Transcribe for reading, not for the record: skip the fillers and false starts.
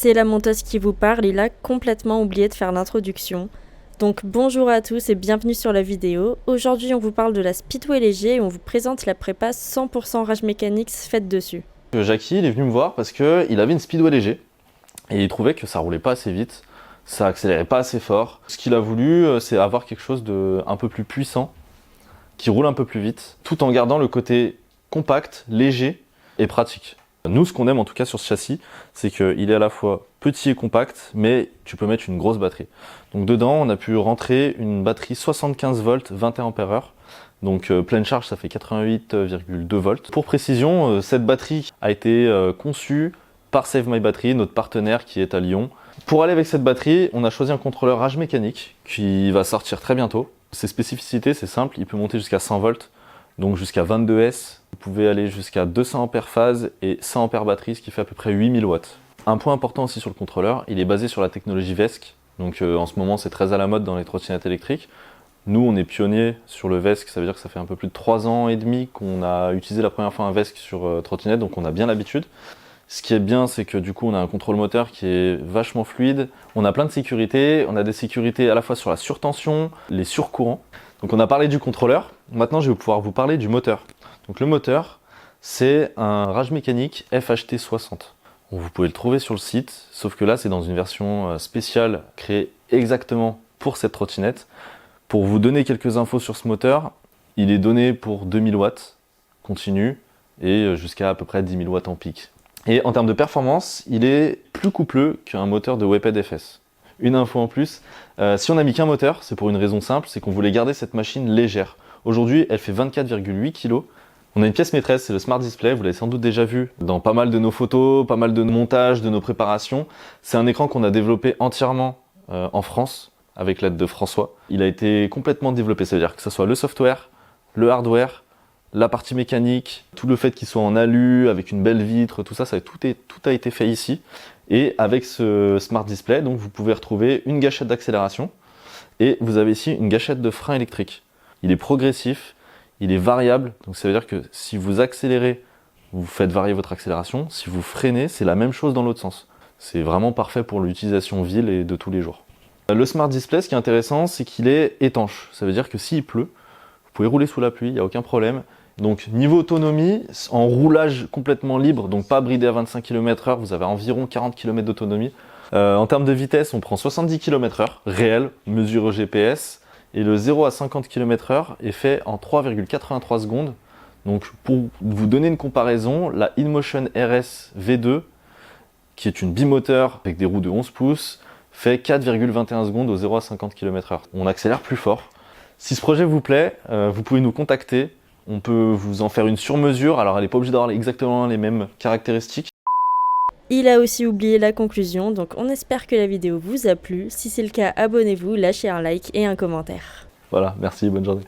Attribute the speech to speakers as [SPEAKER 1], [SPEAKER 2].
[SPEAKER 1] c'est la monteuse qui vous parle, il a complètement oublié de faire l'introduction. Donc bonjour à tous et bienvenue sur la vidéo. Aujourd'hui on vous parle de la Speedway léger et on vous présente la prépa 100% Rage Mechanics faite dessus.
[SPEAKER 2] Jackie, il est venu me voir parce qu'il avait une Speedway léger et il trouvait que ça roulait pas assez vite, ça accélérait pas assez fort. Ce qu'il a voulu, c'est avoir quelque chose de un peu plus puissant, qui roule un peu plus vite, tout en gardant le côté compact, léger et pratique. Nous, ce qu'on aime en tout cas sur ce châssis, c'est qu'il est à la fois petit et compact, mais tu peux mettre une grosse batterie. Donc dedans, on a pu rentrer une batterie 75 volts, 21 ampères-heure. Donc pleine charge, ça fait 88,2 volts. Pour précision, cette batterie a été conçue par Save My Battery, notre partenaire qui est à Lyon. Pour aller avec cette batterie, on a choisi un contrôleur Rage mécanique qui va sortir très bientôt. Ses spécificités, c'est simple, il peut monter jusqu'à 100 volts, donc jusqu'à 22 S. Vous pouvez aller jusqu'à 200 ampères phase et 100 ampères batterie, ce qui fait à peu près 8000 watts. Un point important aussi sur le contrôleur, il est basé sur la technologie VESC. Donc en ce moment, c'est très à la mode dans les trottinettes électriques. Nous, on est pionniers sur le VESC, ça veut dire que ça fait un peu plus de 3 ans et demi qu'on a utilisé la première fois un VESC sur trottinette, donc on a bien l'habitude. Ce qui est bien, c'est que du coup, on a un contrôle moteur qui est vachement fluide. On a plein de sécurités, on a des sécurités à la fois sur la surtension, les surcourants. Donc on a parlé du contrôleur, maintenant je vais pouvoir vous parler du moteur. Donc le moteur, c'est un Rage mécanique FHT60. Vous pouvez le trouver sur le site, sauf que là, c'est dans une version spéciale créée exactement pour cette trottinette. Pour vous donner quelques infos sur ce moteur, il est donné pour 2000 watts continu et jusqu'à à peu près 10 000 watts en pic. Et en termes de performance, il est plus coupleux qu'un moteur de Weped FS. Une info en plus, si on n'a mis qu'un moteur, c'est pour une raison simple, c'est qu'on voulait garder cette machine légère. Aujourd'hui, elle fait 24,8 kg. On a une pièce maîtresse, c'est le Smart Display, vous l'avez sans doute déjà vu dans pas mal de nos photos, pas mal de nos montages, de nos préparations. C'est un écran qu'on a développé entièrement en France, avec l'aide de François. Il a été complètement développé, ça veut dire que ce soit le software, le hardware, la partie mécanique, tout le fait qu'il soit en alu, avec une belle vitre, tout a été fait ici. Et avec ce Smart Display, donc vous pouvez retrouver une gâchette d'accélération et vous avez ici une gâchette de frein électrique. Il est progressif, il est variable, donc ça veut dire que si vous accélérez, vous faites varier votre accélération. Si vous freinez, c'est la même chose dans l'autre sens. C'est vraiment parfait pour l'utilisation ville et de tous les jours. Le Smart Display, ce qui est intéressant, c'est qu'il est étanche. Ça veut dire que s'il pleut, vous pouvez rouler sous la pluie, il n'y a aucun problème. Donc niveau autonomie, en roulage complètement libre, donc pas bridé à 25 km/h, vous avez environ 40 km d'autonomie. En termes de vitesse, on prend 70 km/h, réel, mesure au GPS, et le 0 à 50 km/h est fait en 3,83 secondes. Donc pour vous donner une comparaison, la InMotion RS V2, qui est une bimoteur avec des roues de 11 pouces, fait 4,21 secondes au 0 à 50 km/h. On accélère plus fort. Si ce projet vous plaît, vous pouvez nous contacter. On peut vous en faire une sur mesure, alors elle n'est pas obligée d'avoir exactement les mêmes caractéristiques.
[SPEAKER 1] Il a aussi oublié la conclusion, donc on espère que la vidéo vous a plu. Si c'est le cas, abonnez-vous, lâchez un like et un commentaire.
[SPEAKER 2] Voilà, merci, bonne journée.